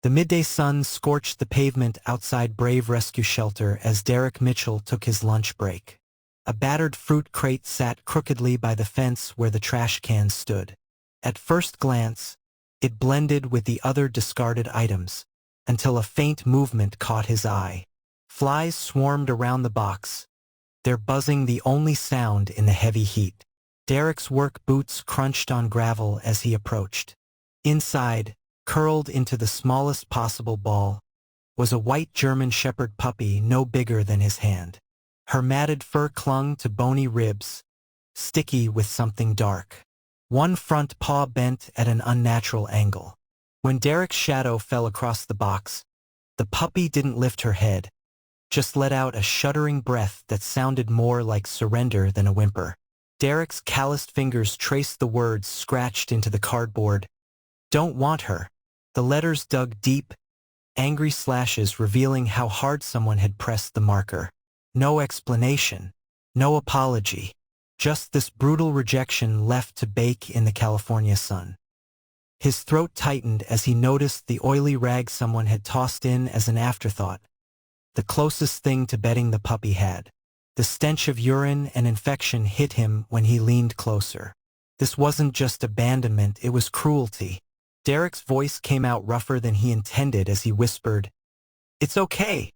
The midday sun scorched the pavement outside Brave Rescue Shelter as Derek Mitchell took his lunch break. A battered fruit crate sat crookedly by the fence where the trash cans stood. At first glance, it blended with the other discarded items, until a faint movement caught his eye. Flies swarmed around the box, their buzzing the only sound in the heavy heat. Derek's work boots crunched on gravel as he approached. Inside, curled into the smallest possible ball, was a white German Shepherd puppy no bigger than his hand. Her matted fur clung to bony ribs, sticky with something dark. One front paw bent at an unnatural angle. When Derek's shadow fell across the box, the puppy didn't lift her head, just let out a shuddering breath that sounded more like surrender than a whimper. Derek's calloused fingers traced the words scratched into the cardboard. "Don't want her." The letters dug deep, angry slashes revealing how hard someone had pressed the marker. No explanation, no apology, just this brutal rejection left to bake in the California sun. His throat tightened as he noticed the oily rag someone had tossed in as an afterthought, the closest thing to betting the puppy had. The stench of urine and infection hit him when he leaned closer. This wasn't just abandonment, it was cruelty. Derek's voice came out rougher than he intended as he whispered, "It's okay,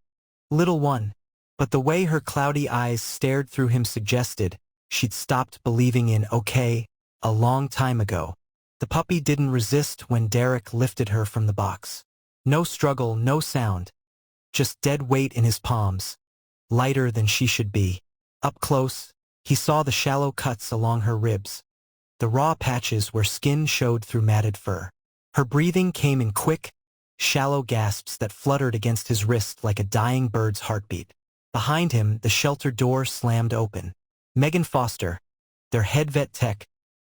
little one." But the way her cloudy eyes stared through him suggested she'd stopped believing in okay a long time ago. The puppy didn't resist when Derek lifted her from the box. No struggle, no sound, just dead weight in his palms, lighter than she should be. Up close, he saw the shallow cuts along her ribs, the raw patches where skin showed through matted fur. Her breathing came in quick, shallow gasps that fluttered against his wrist like a dying bird's heartbeat. Behind him, the shelter door slammed open. Megan Foster, their head vet tech,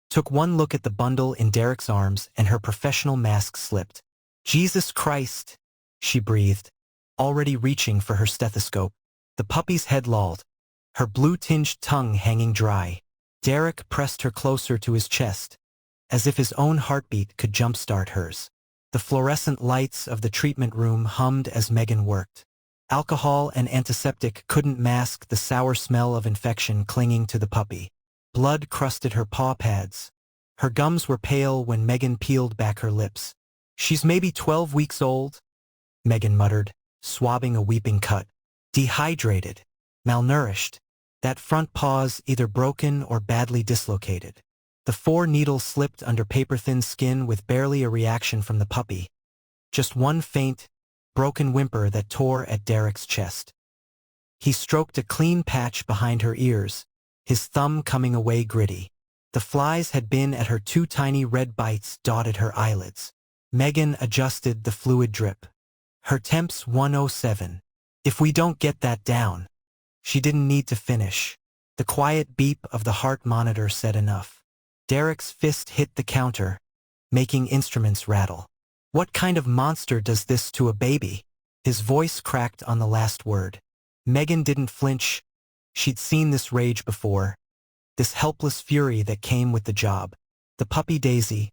took one look at the bundle in Derek's arms and her professional mask slipped. "Jesus Christ," she breathed, already reaching for her stethoscope. The puppy's head lolled, her blue-tinged tongue hanging dry. Derek pressed her closer to his chest, as if his own heartbeat could jumpstart hers. The fluorescent lights of the treatment room hummed as Megan worked. Alcohol and antiseptic couldn't mask the sour smell of infection clinging to the puppy. Blood crusted her paw pads. Her gums were pale when Megan peeled back her lips. "She's maybe 12 weeks old," Megan muttered, swabbing a weeping cut. "Dehydrated, malnourished. That front paw's either broken or badly dislocated." The 4 needles slipped under paper-thin skin with barely a reaction from the puppy. Just one faint, broken whimper that tore at Derek's chest. He stroked a clean patch behind her ears, his thumb coming away gritty. The flies had been at her 2 tiny red bites dotted her eyelids. Megan adjusted the fluid drip. "Her temp's 107. If we don't get that down." She didn't need to finish. The quiet beep of the heart monitor said enough. Derek's fist hit the counter, making instruments rattle. "What kind of monster does this to a baby?" His voice cracked on the last word. Megan didn't flinch. She'd seen this rage before, this helpless fury that came with the job. The puppy Daisy,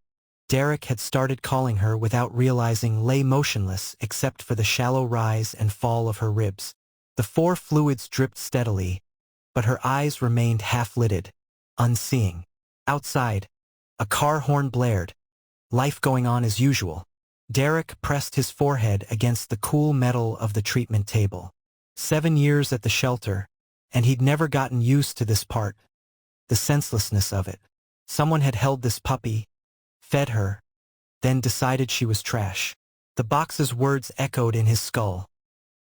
Derek had started calling her without realizing, lay motionless except for the shallow rise and fall of her ribs. The 4 fluids dripped steadily, but her eyes remained half-lidded, unseeing. Outside, a car horn blared, life going on as usual. Derek pressed his forehead against the cool metal of the treatment table. 7 years at the shelter, and he'd never gotten used to this part, the senselessness of it. Someone had held this puppy, fed her, then decided she was trash. The box's words echoed in his skull.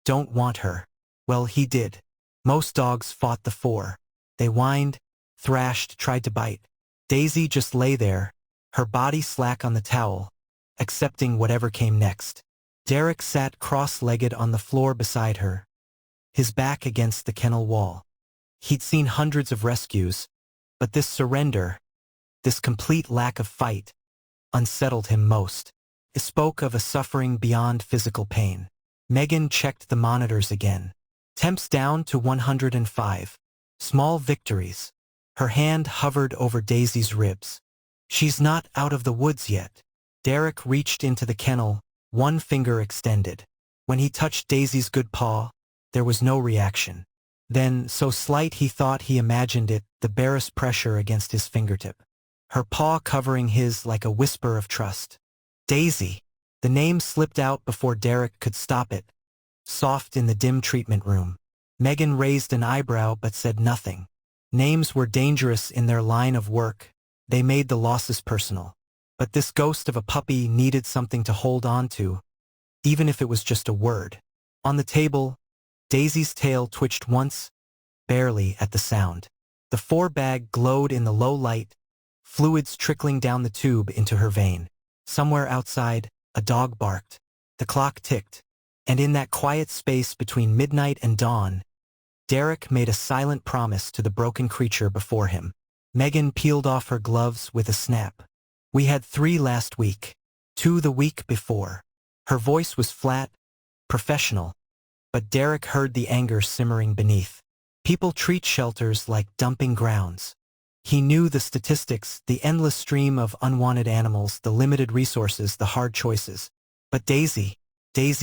"Don't want her." Well, he did. Most dogs fought the 4. They whined, thrashed, tried to bite. Daisy just lay there, her body slack on the towel, accepting whatever came next. Derek sat cross-legged on the floor beside her, his back against the kennel wall. He'd seen hundreds of rescues, but this surrender, this complete lack of fight, unsettled him most. It spoke of a suffering beyond physical pain. Megan checked the monitors again. Temps down to 105. Small victories. Her hand hovered over Daisy's ribs. "She's not out of the woods yet." Derek reached into the kennel, one finger extended. When he touched Daisy's good paw, there was no reaction. Then, so slight he thought he imagined it, the barest pressure against his fingertip. Her paw covering his like a whisper of trust. Daisy! The name slipped out before Derek could stop it. Soft in the dim treatment room. Megan raised an eyebrow but said nothing. Names were dangerous in their line of work. They made the losses personal. But this ghost of a puppy needed something to hold on to, even if it was just a word. On the table, Daisy's tail twitched once, barely at the sound. The 4-bag glowed in the low light, fluids trickling down the tube into her vein. Somewhere outside, a dog barked. The clock ticked. And in that quiet space between midnight and dawn, Derek made a silent promise to the broken creature before him. Megan peeled off her gloves with a snap. We had 3 last week. 2 the week before. Her voice was flat, professional, but Derek heard the anger simmering beneath. People treat shelters like dumping grounds. He knew the statistics, the endless stream of unwanted animals, the limited resources, the hard choices. But Daisy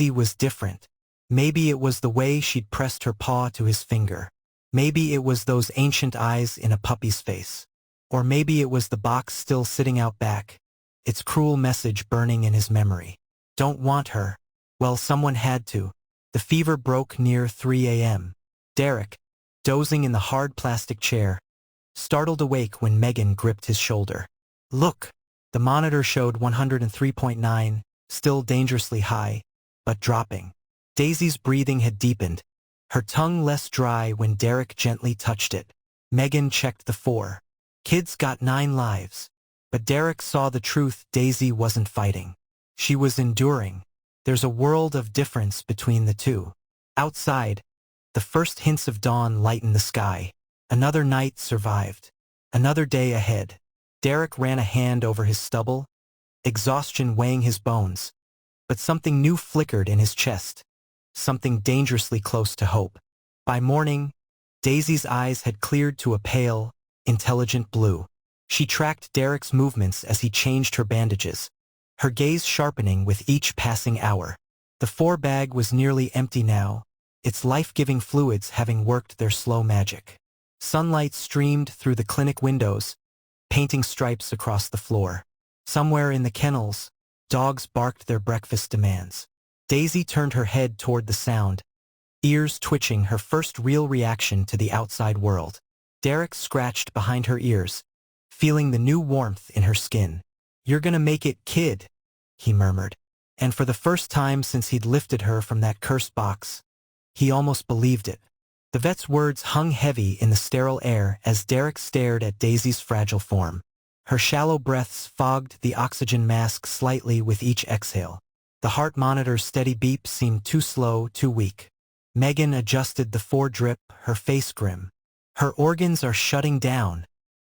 was different. Maybe it was the way she'd pressed her paw to his finger. Maybe it was those ancient eyes in a puppy's face. Or maybe it was the box still sitting out back, its cruel message burning in his memory. Don't want her. Well, someone had to. The fever broke near 3 a.m. Derek, dozing in the hard plastic chair, startled awake when Megan gripped his shoulder. Look! The monitor showed 103.9, still dangerously high, but dropping. Daisy's breathing had deepened, her tongue less dry when Derek gently touched it. Megan checked the 4. Kids got 9 lives. But Derek saw the truth. Daisy wasn't fighting. She was enduring. There's a world of difference between the two. Outside, the first hints of dawn lightened the sky. Another night survived. Another day ahead. Derek ran a hand over his stubble, exhaustion weighing his bones. But something new flickered in his chest. Something dangerously close to hope. By morning, Daisy's eyes had cleared to a pale, intelligent blue. She tracked Derek's movements as he changed her bandages, her gaze sharpening with each passing hour. The 4-bag was nearly empty now, its life-giving fluids having worked their slow magic. Sunlight streamed through the clinic windows, painting stripes across the floor. Somewhere in the kennels, dogs barked their breakfast demands. Daisy turned her head toward the sound, ears twitching, her first real reaction to the outside world. Derek scratched behind her ears, feeling the new warmth in her skin. You're gonna make it, kid, he murmured. And for the first time since he'd lifted her from that cursed box, he almost believed it. The vet's words hung heavy in the sterile air as Derek stared at Daisy's fragile form. Her shallow breaths fogged the oxygen mask slightly with each exhale. The heart monitor's steady beep seemed too slow, too weak. Megan adjusted the 4-drip, her face grim. Her organs are shutting down,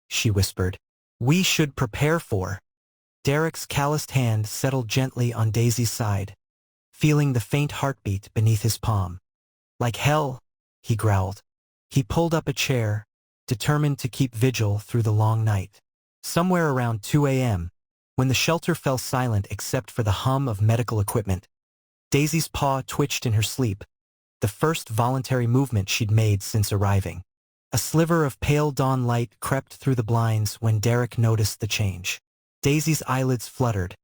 she whispered. We should prepare for. Derek's calloused hand settled gently on Daisy's side, feeling the faint heartbeat beneath his palm. Like hell, he growled. He pulled up a chair, determined to keep vigil through the long night. Somewhere around 2 a.m., when the shelter fell silent except for the hum of medical equipment, Daisy's paw twitched in her sleep, the first voluntary movement she'd made since arriving. A sliver of pale dawn light crept through the blinds when Derek noticed the change. Daisy's eyelids fluttered,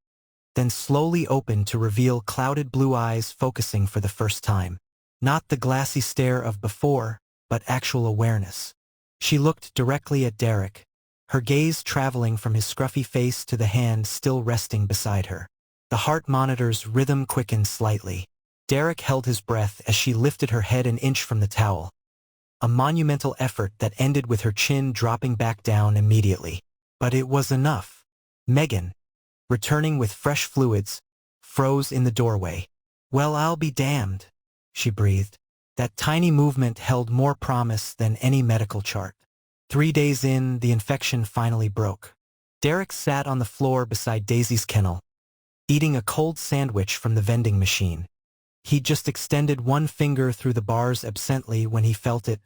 then slowly opened to reveal clouded blue eyes focusing for the first time. Not the glassy stare of before, but actual awareness. She looked directly at Derek, her gaze traveling from his scruffy face to the hand still resting beside her. The heart monitor's rhythm quickened slightly. Derek held his breath as she lifted her head an inch from the towel. A monumental effort that ended with her chin dropping back down immediately. But it was enough. Megan, returning with fresh fluids, froze in the doorway. Well, I'll be damned, she breathed. That tiny movement held more promise than any medical chart. 3 days in, the infection finally broke. Derek sat on the floor beside Daisy's kennel, eating a cold sandwich from the vending machine. He'd just extended one finger through the bars absently when he felt it,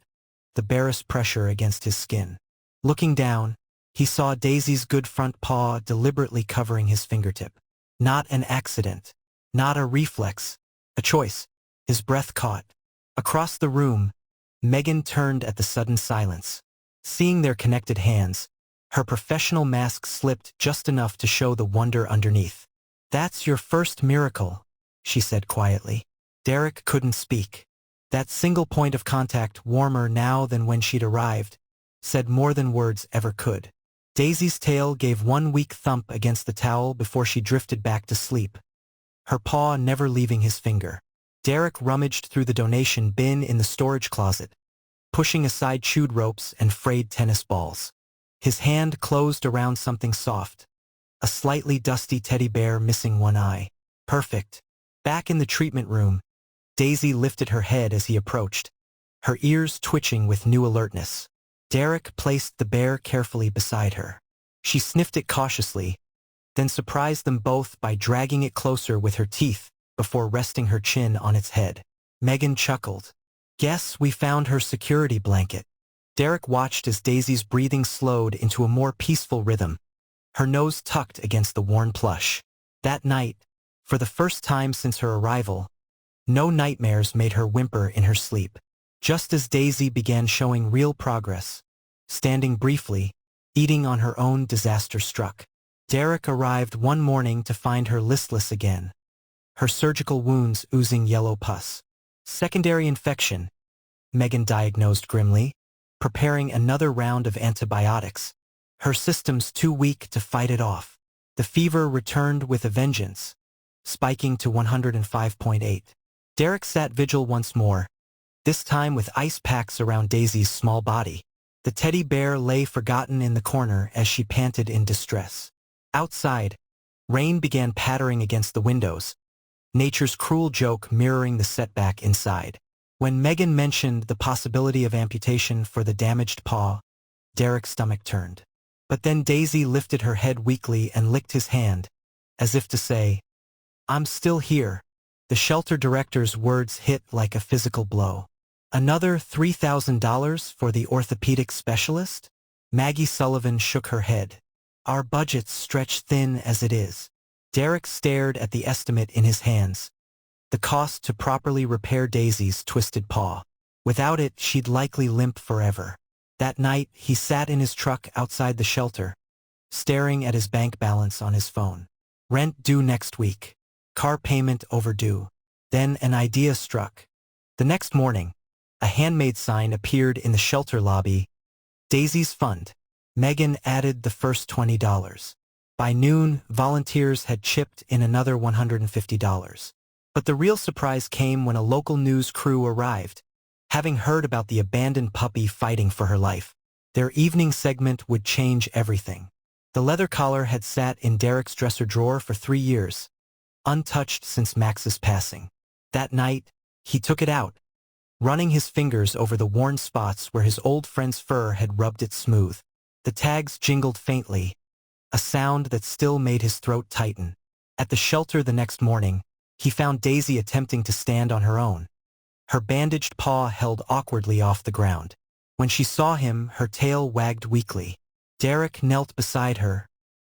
the barest pressure against his skin. Looking down, he saw Daisy's good front paw deliberately covering his fingertip. Not an accident. Not a reflex, a choice. His breath caught. Across the room, Megan turned at the sudden silence. Seeing their connected hands, her professional mask slipped just enough to show the wonder underneath. "That's your first miracle," she said quietly. Derek couldn't speak. That single point of contact, warmer now than when she'd arrived, said more than words ever could. Daisy's tail gave one weak thump against the towel before she drifted back to sleep, her paw never leaving his finger. Derek rummaged through the donation bin in the storage closet, pushing aside chewed ropes and frayed tennis balls. His hand closed around something soft, a slightly dusty teddy bear missing one eye. Perfect. Back in the treatment room, Daisy lifted her head as he approached, her ears twitching with new alertness. Derek placed the bear carefully beside her. She sniffed it cautiously, then surprised them both by dragging it closer with her teeth before resting her chin on its head. Megan chuckled. "Guess we found her security blanket." Derek watched as Daisy's breathing slowed into a more peaceful rhythm, her nose tucked against the worn plush. That night, for the first time since her arrival, no nightmares made her whimper in her sleep. Just as Daisy began showing real progress, standing briefly, eating on her own, disaster struck. Derek arrived one morning to find her listless again, her surgical wounds oozing yellow pus. "Secondary infection," Megan diagnosed grimly, preparing another round of antibiotics, her systems too weak to fight it off. The fever returned with a vengeance, spiking to 105.8. Derek sat vigil once more, this time with ice packs around Daisy's small body. The teddy bear lay forgotten in the corner as she panted in distress. Outside, rain began pattering against the windows, nature's cruel joke mirroring the setback inside. When Megan mentioned the possibility of amputation for the damaged paw, Derek's stomach turned. But then Daisy lifted her head weakly and licked his hand, as if to say, "I'm still here." The shelter director's words hit like a physical blow. "Another $3,000 for the orthopedic specialist?" Maggie Sullivan shook her head. "Our budget's stretched thin as it is." Derek stared at the estimate in his hands, the cost to properly repair Daisy's twisted paw. Without it, she'd likely limp forever. That night, he sat in his truck outside the shelter, staring at his bank balance on his phone. Rent due next week. Car payment overdue. Then an idea struck. The next morning, a handmade sign appeared in the shelter lobby. "Daisy's Fund." Megan added the first $20. By noon, volunteers had chipped in another $150. But the real surprise came when a local news crew arrived. Having heard about the abandoned puppy fighting for her life, their evening segment would change everything. The leather collar had sat in Derek's dresser drawer for 3 years, untouched since Max's passing. That night, he took it out, running his fingers over the worn spots where his old friend's fur had rubbed it smooth. The tags jingled faintly, a sound that still made his throat tighten. At the shelter the next morning, he found Daisy attempting to stand on her own, her bandaged paw held awkwardly off the ground. When she saw him, her tail wagged weakly. Derek knelt beside her,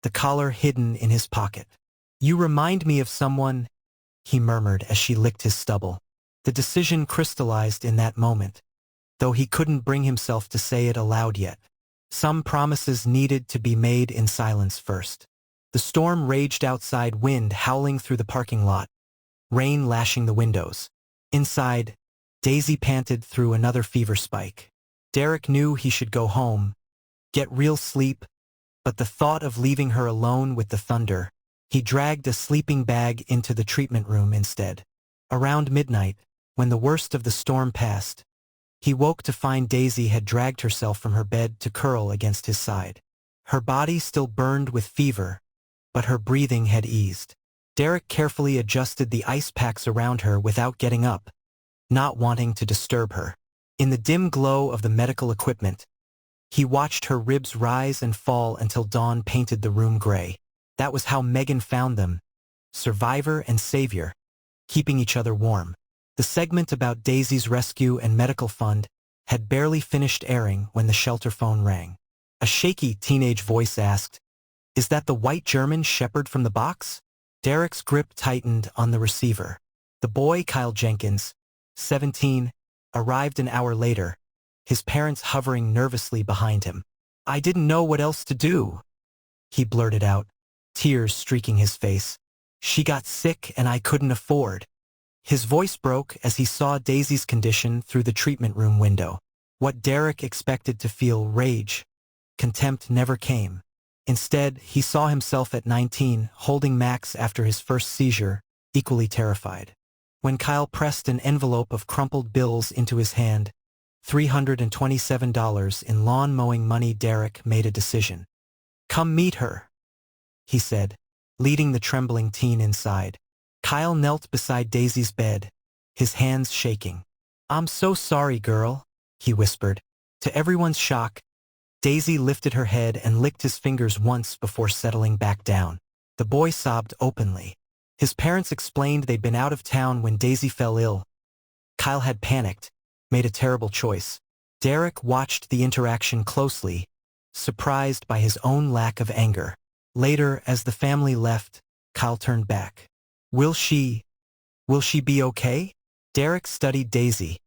the collar hidden in his pocket. "You remind me of someone," he murmured as she licked his stubble. The decision crystallized in that moment, though he couldn't bring himself to say it aloud yet. Some promises needed to be made in silence first. The storm raged outside, wind howling through the parking lot, rain lashing the windows. Inside, Daisy panted through another fever spike. Derek knew he should go home, get real sleep, but the thought of leaving her alone with the thunder, he dragged a sleeping bag into the treatment room instead. Around midnight, when the worst of the storm passed, he woke to find Daisy had dragged herself from her bed to curl against his side. Her body still burned with fever, but her breathing had eased. Derek carefully adjusted the ice packs around her without getting up, not wanting to disturb her. In the dim glow of the medical equipment, he watched her ribs rise and fall until dawn painted the room gray. That was how Megan found them, survivor and savior, keeping each other warm. The segment about Daisy's rescue and medical fund had barely finished airing when the shelter phone rang. A shaky teenage voice asked, "Is that the white German shepherd from the box?" Derek's grip tightened on the receiver. The boy, Kyle Jenkins, 17, arrived an hour later, his parents hovering nervously behind him. "I didn't know what else to do," he blurted out, tears streaking his face. "She got sick and I couldn't afford." His voice broke as he saw Daisy's condition through the treatment room window. What Derek expected to feel, rage, contempt, never came. Instead, he saw himself at 19, holding Max after his first seizure, equally terrified. When Kyle pressed an envelope of crumpled bills into his hand, $327 in lawn mowing money, Derek made a decision. "Come meet her," he said, leading the trembling teen inside. Kyle knelt beside Daisy's bed, his hands shaking. "I'm so sorry, girl," he whispered. To everyone's shock, Daisy lifted her head and licked his fingers once before settling back down. The boy sobbed openly. His parents explained they'd been out of town when Daisy fell ill. Kyle had panicked, made a terrible choice. Derek watched the interaction closely, surprised by his own lack of anger. Later, as the family left, Kyle turned back. Will she be okay?" Derek studied Daisy,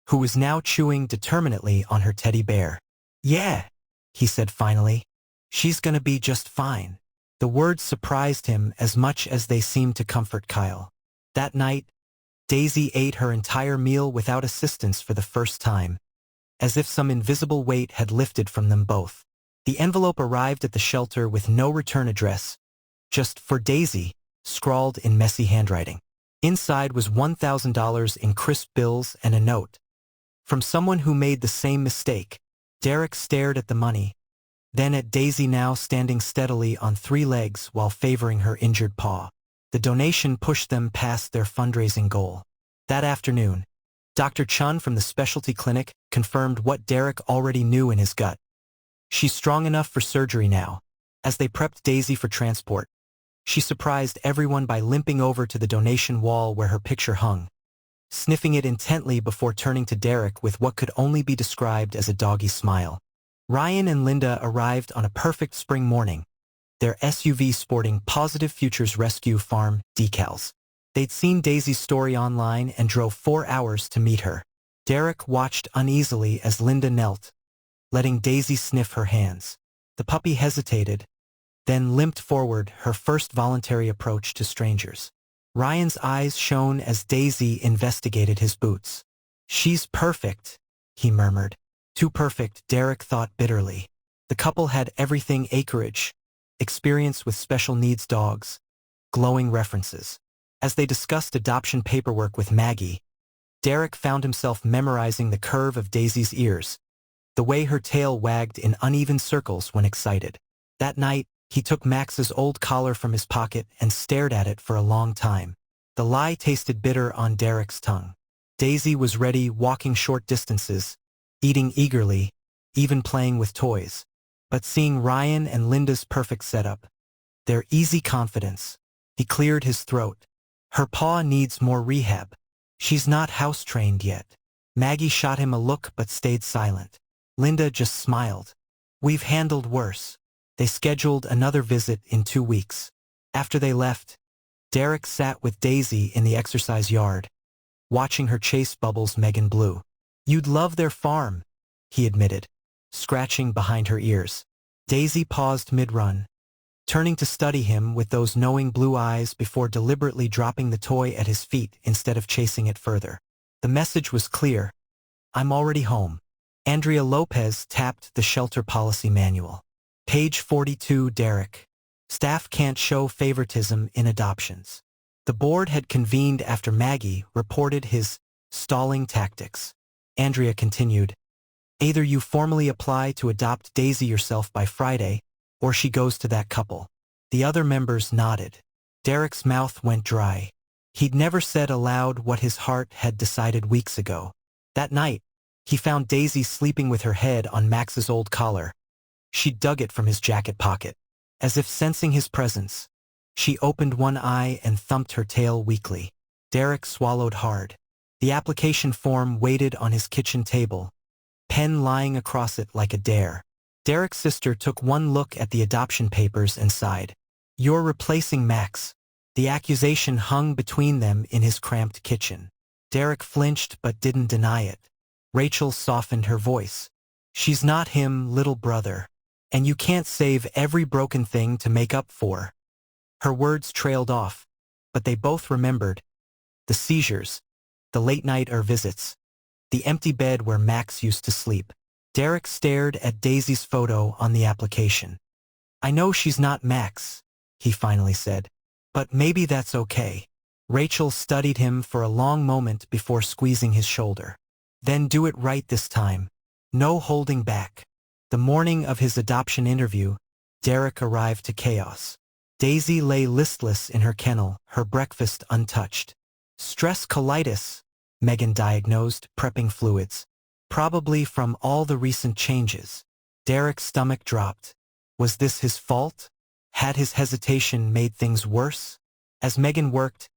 who was now chewing determinedly on her teddy bear. "Yeah," he said finally. "She's gonna be just fine." The words surprised him as much as they seemed to comfort Kyle. That night, Daisy ate her entire meal without assistance for the first time, as if some invisible weight had lifted from them both. The envelope arrived at the shelter with no return address, just "For Daisy," scrawled in messy handwriting. Inside was $1,000 in crisp bills and a note. From someone who made the same mistake. Derek stared at the money, then at Daisy, now standing steadily on 3 legs while favoring her injured paw. The donation pushed them past their fundraising goal. That afternoon, Dr. Chun from the specialty clinic confirmed what Derek already knew in his gut. She's strong enough for surgery now. As they prepped Daisy for transport, she surprised everyone by limping over to the donation wall where her picture hung, sniffing it intently before turning to Derek with what could only be described as a doggy smile. Ryan and Linda arrived on a perfect spring morning, their SUV sporting Positive Futures Rescue Farm decals. They'd seen Daisy's story online and drove 4 hours to meet her. Derek watched uneasily as Linda knelt, letting Daisy sniff her hands. The puppy hesitated, then limped forward, her first voluntary approach to strangers. Ryan's eyes shone as Daisy investigated his boots. "She's perfect," he murmured. Too perfect, Derek thought bitterly. The couple had everything: acreage, experience with special needs dogs, glowing references. As they discussed adoption paperwork with Maggie, Derek found himself memorizing the curve of Daisy's ears, the way her tail wagged in uneven circles when excited. That night, he took Max's old collar from his pocket and stared at it for a long time. The lie tasted bitter on Derek's tongue. Daisy was ready, walking short distances, eating eagerly, even playing with toys. But seeing Ryan and Linda's perfect setup, their easy confidence, he cleared his throat. "Her paw needs more rehab. She's not house-trained yet." Maggie shot him a look but stayed silent. Linda just smiled. "We've handled worse." They scheduled another visit in 2 weeks. After they left, Derek sat with Daisy in the exercise yard, watching her chase Bubbles, Megan Blue. "You'd love their farm," he admitted, scratching behind her ears. Daisy paused mid-run, turning to study him with those knowing blue eyes before deliberately dropping the toy at his feet instead of chasing it further. The message was clear. "I'm already home." Andrea Lopez tapped the shelter policy manual. Page 42. Derek. Staff can't show favoritism in adoptions. The board had convened after Maggie reported his stalling tactics. Andrea continued, "Either you formally apply to adopt Daisy yourself by Friday, or she goes to that couple." The other members nodded. Derek's mouth went dry. He'd never said aloud what his heart had decided weeks ago. That night, he found Daisy sleeping with her head on Max's old collar. She dug it from his jacket pocket. As if sensing his presence, she opened one eye and thumped her tail weakly. Derek swallowed hard. The application form waited on his kitchen table, pen lying across it like a dare. Derek's sister took one look at the adoption papers and sighed. "You're replacing Max." The accusation hung between them in his cramped kitchen. Derek flinched but didn't deny it. Rachel softened her voice. She's not him, little brother. And you can't save every broken thing to make up for. Her words trailed off, but they both remembered. The seizures, the late-night visits, the empty bed where Max used to sleep. Derek stared at Daisy's photo on the application. I know she's not Max, he finally said, but maybe that's okay. Rachel studied him for a long moment before squeezing his shoulder. Then do it right this time. No holding back. The morning of his adoption interview, Derek arrived to chaos. Daisy lay listless in her kennel, her breakfast untouched. Stress colitis, Megan diagnosed, prepping fluids. Probably from all the recent changes. Derek's stomach dropped. Was this his fault? Had his hesitation made things worse? As Megan worked,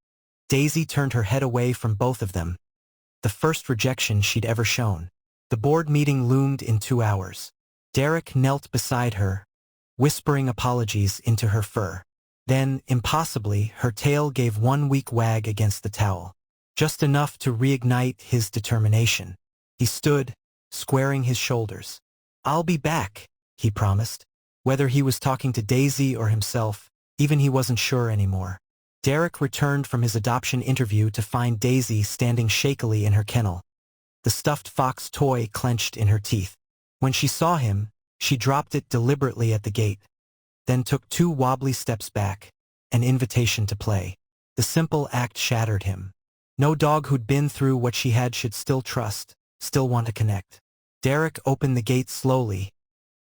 Daisy turned her head away from both of them. The first rejection she'd ever shown. The board meeting loomed in 2 hours. Derek knelt beside her, whispering apologies into her fur. Then, impossibly, her tail gave one weak wag against the towel. Just enough to reignite his determination. He stood, squaring his shoulders. I'll be back, he promised. Whether he was talking to Daisy or himself, even he wasn't sure anymore. Derek returned from his adoption interview to find Daisy standing shakily in her kennel. The stuffed fox toy clenched in her teeth. When she saw him, she dropped it deliberately at the gate, then took 2 wobbly steps back, an invitation to play. The simple act shattered him. No dog who'd been through what she had should still trust, still want to connect. Derek opened the gate slowly,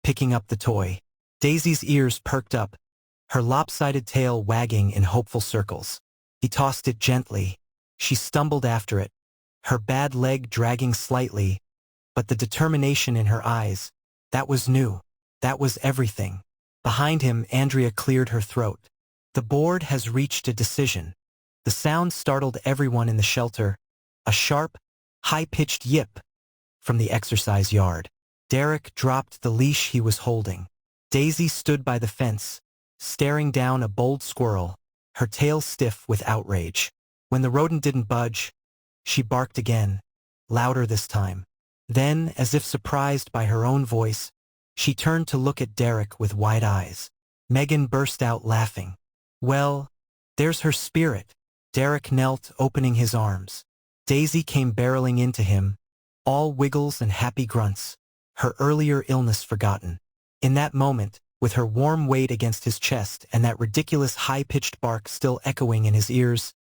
picking up the toy. Daisy's ears perked up, her lopsided tail wagging in hopeful circles. He tossed it gently. She stumbled after it, her bad leg dragging slightly, but the determination in her eyes, that was new. That was everything. Behind him, Andrea cleared her throat. The board has reached a decision. The sound startled everyone in the shelter, a sharp, high-pitched yip from the exercise yard. Derek dropped the leash he was holding. Daisy stood by the fence, staring down a bold squirrel, her tail stiff with outrage. When the rodent didn't budge, she barked again, louder this time. Then, as if surprised by her own voice, she turned to look at Derek with wide eyes. Megan burst out laughing. Well, there's her spirit. Derek knelt, opening his arms. Daisy came barreling into him, all wiggles and happy grunts, her earlier illness forgotten. In that moment, with her warm weight against his chest and that ridiculous high-pitched bark still echoing in his ears,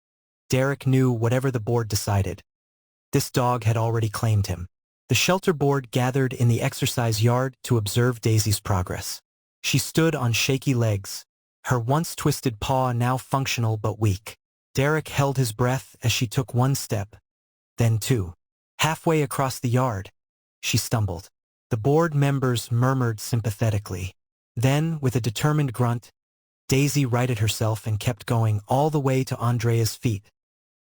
Derek knew whatever the board decided. This dog had already claimed him. The shelter board gathered in the exercise yard to observe Daisy's progress. She stood on shaky legs, her once twisted paw now functional but weak. Derek held his breath as she took 1 step, then 2. Halfway across the yard, she stumbled. The board members murmured sympathetically. Then, with a determined grunt, Daisy righted herself and kept going all the way to Andrea's feet,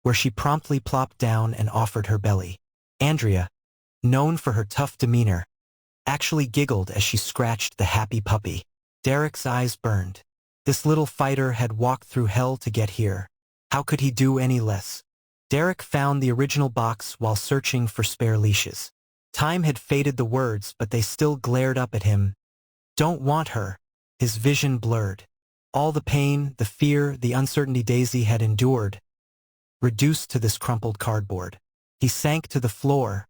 where she promptly plopped down and offered her belly. Andrea, known for her tough demeanor, actually giggled as she scratched the happy puppy. Derek's eyes burned. This little fighter had walked through hell to get here. How could he do any less? Derek found the original box while searching for spare leashes. Time had faded the words, but they still glared up at him. Don't want her. His vision blurred. All the pain, the fear, the uncertainty Daisy had endured, reduced to this crumpled cardboard. He sank to the floor,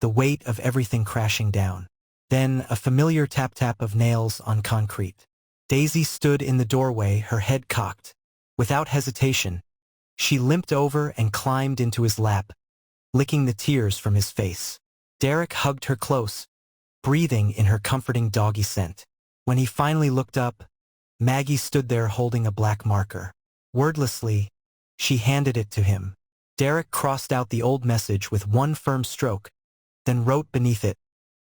the weight of everything crashing down. Then a familiar tap-tap of nails on concrete. Daisy stood in the doorway, her head cocked. Without hesitation, she limped over and climbed into his lap, licking the tears from his face. Derek hugged her close, breathing in her comforting doggy scent. When he finally looked up, Maggie stood there holding a black marker. Wordlessly, she handed it to him. Derek crossed out the old message with 1 firm stroke, then wrote beneath it,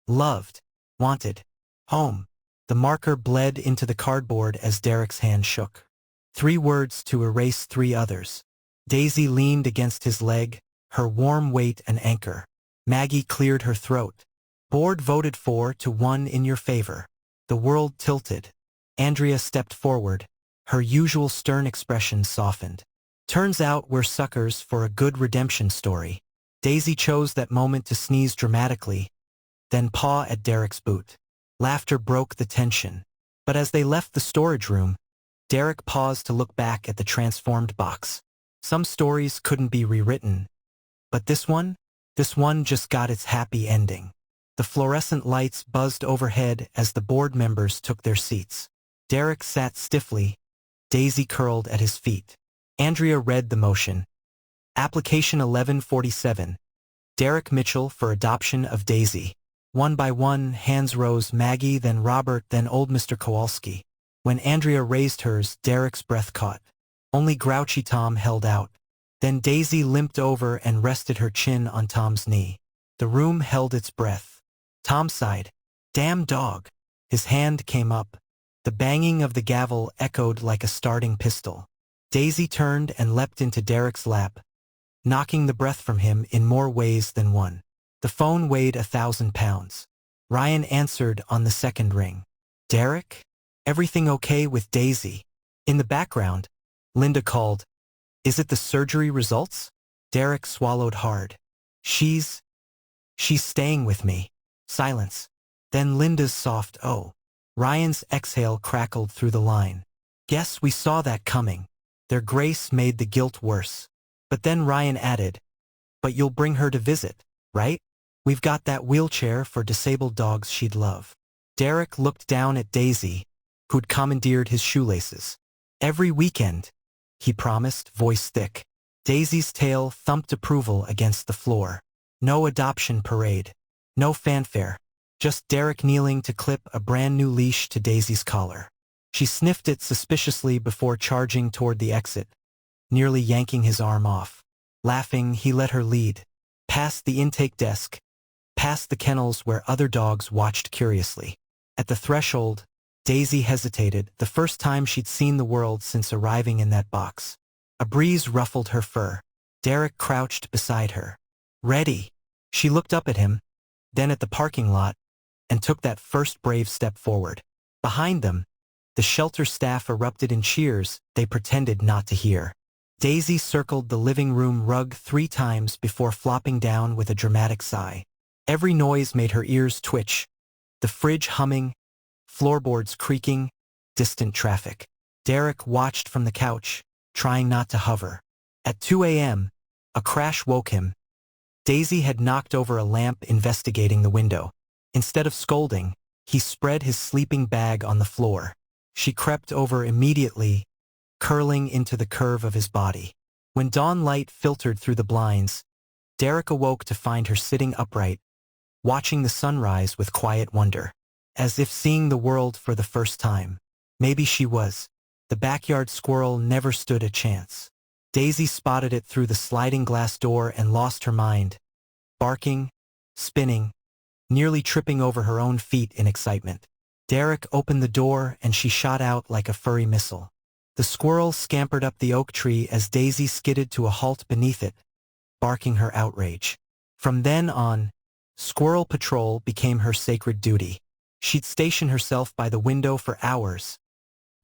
"Loved, wanted, home." The marker bled into the cardboard as Derek's hand shook. 3 words to erase 3 others. Daisy leaned against his leg, her warm weight an anchor. Maggie cleared her throat. Board voted 4-1 in your favor. The world tilted. Andrea stepped forward, Her usual stern expression softened. Turns out we're suckers for a good redemption story. Daisy chose that moment to sneeze dramatically, then paw at Derek's boot. Laughter broke the tension. But as they left the storage room, Derek paused to look back at the transformed box. Some stories couldn't be rewritten. But this one just got its happy ending. The fluorescent lights buzzed overhead as the board members took their seats. Derek sat stiffly, Daisy curled at his feet. Andrea read the motion. Application 1147. Derek Mitchell for adoption of Daisy. One by one, hands rose, Maggie, then Robert, then old Mr. Kowalski. When Andrea raised hers, Derek's breath caught. Only grouchy Tom held out. Then Daisy limped over and rested her chin on Tom's knee. The room held its breath. Tom sighed. Damn dog. His hand came up. The banging of the gavel echoed like a starting pistol. Daisy turned and leapt into Derek's lap, knocking the breath from him in more ways than one. The phone weighed 1,000 pounds. Ryan answered on the second ring. Derek? Everything okay with Daisy? In the background, Linda called. Is it the surgery results? Derek swallowed hard. She's staying with me. Silence. Then Linda's soft oh. Ryan's exhale crackled through the line. Guess we saw that coming. Their grace made the guilt worse. But then Ryan added, but you'll bring her to visit, right? We've got that wheelchair for disabled dogs she'd love. Derek looked down at Daisy, who'd commandeered his shoelaces. Every weekend, he promised, voice thick. Daisy's tail thumped approval against the floor. No adoption parade. No fanfare. Just Derek kneeling to clip a brand new leash to Daisy's collar. She sniffed it suspiciously before charging toward the exit, nearly yanking his arm off. Laughing, he let her lead. Past the intake desk, past the kennels where other dogs watched curiously. At the threshold, Daisy hesitated, the first time she'd seen the world since arriving in that box. A breeze ruffled her fur. Derek crouched beside her. Ready. She looked up at him, then at the parking lot, and took that first brave step forward. Behind them, the shelter staff erupted in cheers they pretended not to hear. Daisy circled the living room rug 3 times before flopping down with a dramatic sigh. Every noise made her ears twitch. The fridge humming, floorboards creaking, distant traffic. Derek watched from the couch, trying not to hover. At 2 a.m., a crash woke him. Daisy had knocked over a lamp investigating the window. Instead of scolding, he spread his sleeping bag on the floor. She crept over immediately, curling into the curve of his body. When dawn light filtered through the blinds, Derek awoke to find her sitting upright, watching the sunrise with quiet wonder, as if seeing the world for the first time. Maybe she was. The backyard squirrel never stood a chance. Daisy spotted it through the sliding glass door and lost her mind, barking, spinning, nearly tripping over her own feet in excitement. Derek opened the door and she shot out like a furry missile. The squirrel scampered up the oak tree as Daisy skidded to a halt beneath it, barking her outrage. From then on, squirrel patrol became her sacred duty. She'd station herself by the window for hours,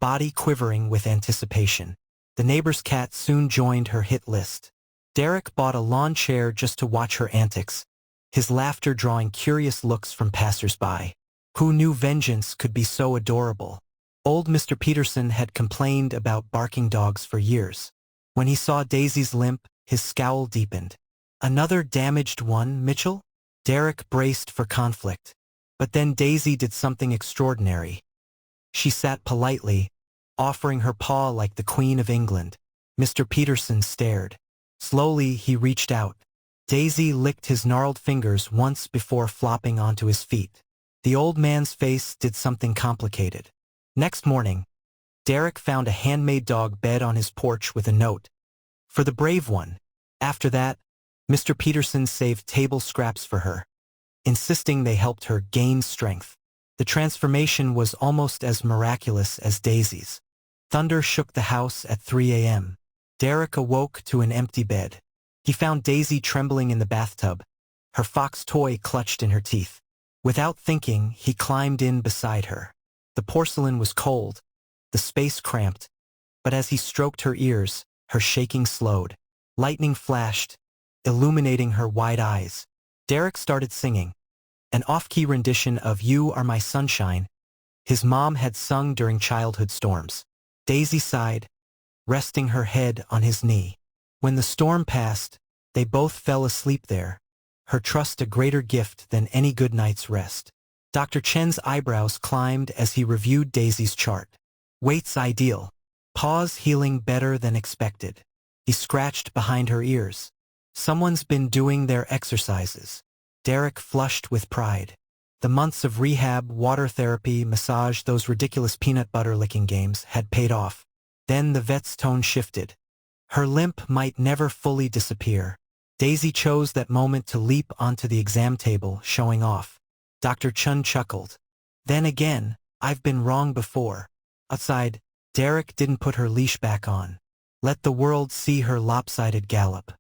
body quivering with anticipation. The neighbor's cat soon joined her hit list. Derek bought a lawn chair just to watch her antics, his laughter drawing curious looks from passers-by. Who knew vengeance could be so adorable? Old Mr. Peterson had complained about barking dogs for years. When he saw Daisy's limp, his scowl deepened. Another damaged one, Mitchell? Derek braced for conflict. But then Daisy did something extraordinary. She sat politely, offering her paw like the Queen of England. Mr. Peterson stared. Slowly, he reached out. Daisy licked his gnarled fingers once before flopping onto his feet. The old man's face did something complicated. Next morning, Derek found a handmade dog bed on his porch with a note. For the brave one. After that, Mr. Peterson saved table scraps for her, insisting they helped her gain strength. The transformation was almost as miraculous as Daisy's. Thunder shook the house at 3 a.m. Derek awoke to an empty bed. He found Daisy trembling in the bathtub, her fox toy clutched in her teeth. Without thinking, he climbed in beside her. The porcelain was cold, the space cramped, But as he stroked her ears, her shaking slowed. Lightning flashed, illuminating her wide eyes. Derek started singing, an off-key rendition of You Are My Sunshine his mom had sung during childhood storms. Daisy sighed, resting her head on his knee. When the storm passed, they both fell asleep there, her trust a greater gift than any good night's rest. Dr. Chen's eyebrows climbed as he reviewed Daisy's chart. Weight's ideal. Pause healing better than expected. He scratched behind her ears. Someone's been doing their exercises. Derek flushed with pride. The months of rehab, water therapy, massage, those ridiculous peanut butter licking games had paid off. Then the vet's tone shifted. Her limp might never fully disappear. Daisy chose that moment to leap onto the exam table, showing off. Dr. Chen chuckled. Then again, I've been wrong before. Outside, Derek didn't put her leash back on. Let the world see her lopsided gallop.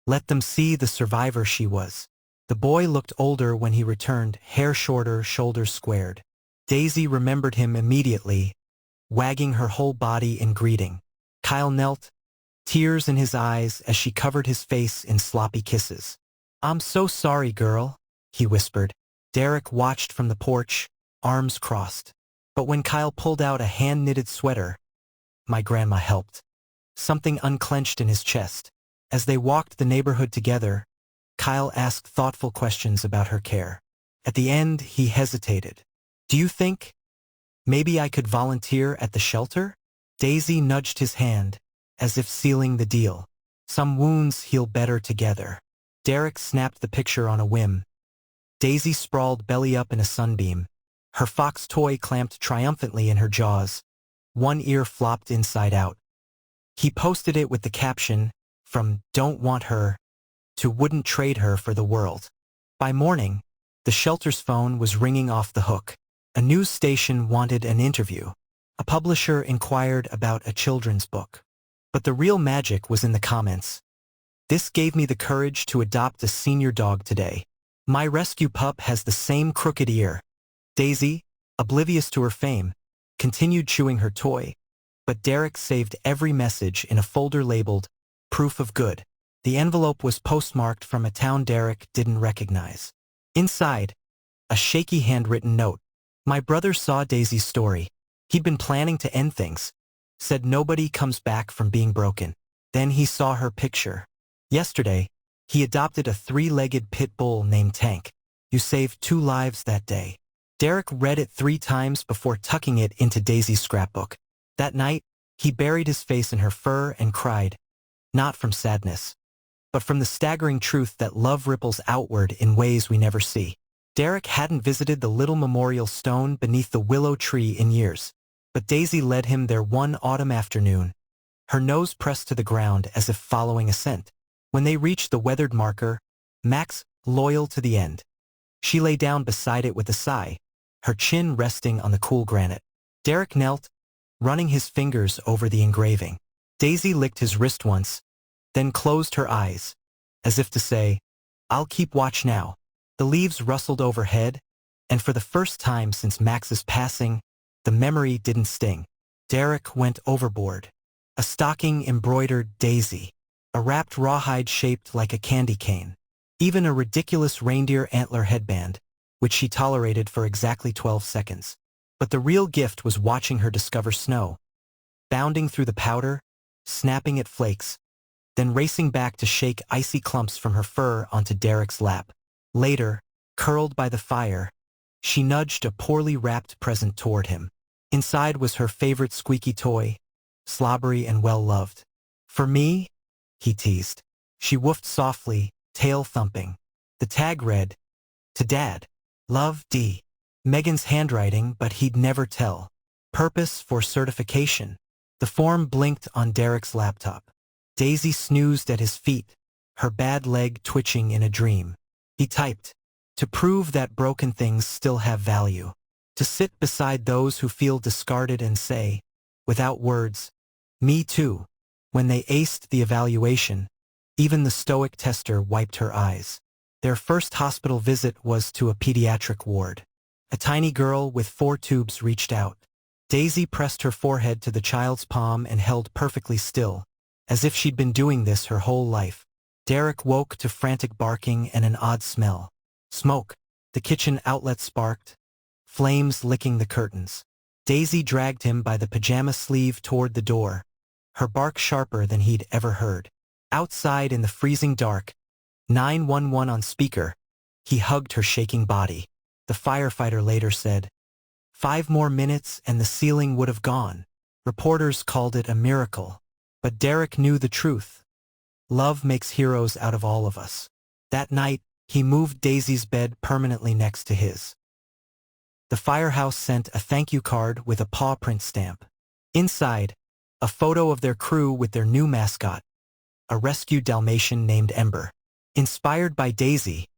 Let them see the survivor she was. The boy looked older when he returned, hair shorter, shoulders squared. Daisy remembered him immediately, wagging her whole body in greeting. Kyle knelt, tears in his eyes as she covered his face in sloppy kisses. I'm so sorry, girl, he whispered. Derek watched from the porch, arms crossed. But when Kyle pulled out a hand-knitted sweater, my grandma helped. Something unclenched in his chest. As they walked the neighborhood together, Kyle asked thoughtful questions about her care. At the end, he hesitated. Do you think maybe I could volunteer at the shelter? Daisy nudged his hand, as if sealing the deal. Some wounds heal better together. Derek snapped the picture on a whim. Daisy sprawled belly up in a sunbeam. Her fox toy clamped triumphantly in her jaws. One ear flopped inside out. He posted it with the caption, from Don't Want Her to Wouldn't Trade Her for the World. By morning, the shelter's phone was ringing off the hook. A news station wanted an interview. A publisher inquired about a children's book. But the real magic was in the comments. This gave me the courage to adopt a senior dog today. My rescue pup has the same crooked ear. Daisy, oblivious to her fame, continued chewing her toy, but Derek saved every message in a folder labeled Proof of Good. The envelope was postmarked from a town Derek didn't recognize. Inside, a shaky handwritten note. My brother saw Daisy's story. He'd been planning to end things. Said nobody comes back from being broken. Then he saw her picture. Yesterday, he adopted a 3-legged pit bull named Tank. You saved 2 lives that day. Derek read it 3 times before tucking it into Daisy's scrapbook. That night, he buried his face in her fur and cried, not from sadness, but from the staggering truth that love ripples outward in ways we never see. Derek hadn't visited the little memorial stone beneath the willow tree in years, but Daisy led him there one autumn afternoon, her nose pressed to the ground as if following a scent. When they reached the weathered marker, Max, loyal to the end. She lay down beside it with a sigh, her chin resting on the cool granite. Derek knelt, running his fingers over the engraving. Daisy licked his wrist once, then closed her eyes, as if to say, I'll keep watch now. The leaves rustled overhead, and for the first time since Max's passing, the memory didn't sting. Derek went overboard. A stocking-embroidered daisy, a wrapped rawhide shaped like a candy cane, even a ridiculous reindeer antler headband, which she tolerated for exactly 12 seconds. But the real gift was watching her discover snow, bounding through the powder, snapping at flakes, then racing back to shake icy clumps from her fur onto Derek's lap. Later, curled by the fire, she nudged a poorly wrapped present toward him. Inside was her favorite squeaky toy, slobbery and well-loved. For me? He teased. She woofed softly, tail thumping. The tag read, To Dad. Love, D. Megan's handwriting, but he'd never tell. Purpose for certification. The form blinked on Derek's laptop. Daisy snoozed at his feet, her bad leg twitching in a dream. He typed, To prove that broken things still have value. To sit beside those who feel discarded and say, without words, Me too. When they aced the evaluation, even the stoic tester wiped her eyes. Their first hospital visit was to a pediatric ward. A tiny girl with 4 tubes reached out. Daisy pressed her forehead to the child's palm and held perfectly still, as if she'd been doing this her whole life. Derek woke to frantic barking and an odd smell. Smoke. The kitchen outlet sparked, flames licking the curtains. Daisy dragged him by the pajama sleeve toward the door, her bark sharper than he'd ever heard. Outside in the freezing dark, 911 on speaker, he hugged her shaking body. The firefighter later said, 5 more minutes and the ceiling would have gone. Reporters called it a miracle. But Derek knew the truth. Love makes heroes out of all of us. That night, he moved Daisy's bed permanently next to his. The firehouse sent a thank you card with a paw print stamp. Inside, a photo of their crew with their new mascot, a rescued Dalmatian named Ember. Inspired by Daisy,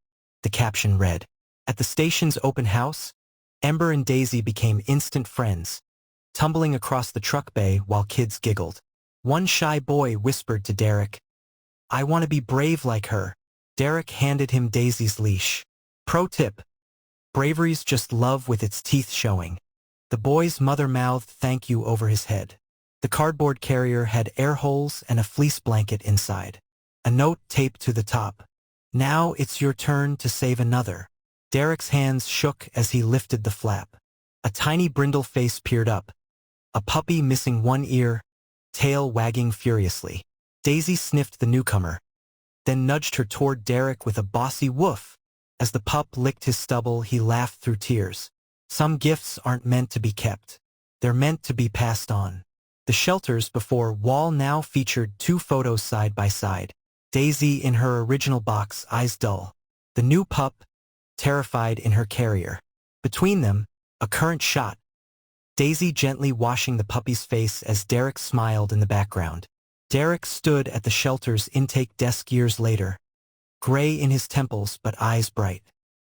the caption read. At the station's open house, Ember and Daisy became instant friends, tumbling across the truck bay while kids giggled. One shy boy whispered to Derek, "I want to be brave like her." Derek handed him Daisy's leash. Pro tip: bravery's just love with its teeth showing. The boy's mother mouthed thank you over his head. The cardboard carrier had air holes and a fleece blanket inside. A note taped to the top. "Now it's your turn to save another." Derek's hands shook as he lifted the flap. A tiny brindle face peered up, a puppy missing one ear, tail wagging furiously. Daisy sniffed the newcomer, then nudged her toward Derek with a bossy woof. As the pup licked his stubble, he laughed through tears. Some gifts aren't meant to be kept. They're meant to be passed on. The shelters before wall now featured 2 photos side by side. Daisy in her original box, eyes dull. The new pup, terrified in her carrier. Between them, a current shot. Daisy gently washing the puppy's face as Derek smiled in the background. Derek stood at the shelter's intake desk years later, gray in his temples but eyes bright.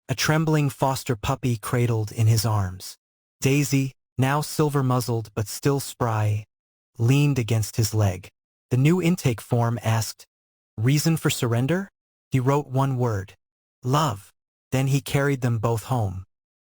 A trembling foster puppy cradled in his arms. Daisy, now silver-muzzled but still spry, leaned against his leg. The new intake form asked, "Reason for surrender?" He wrote one word, "Love." Then he carried them both home.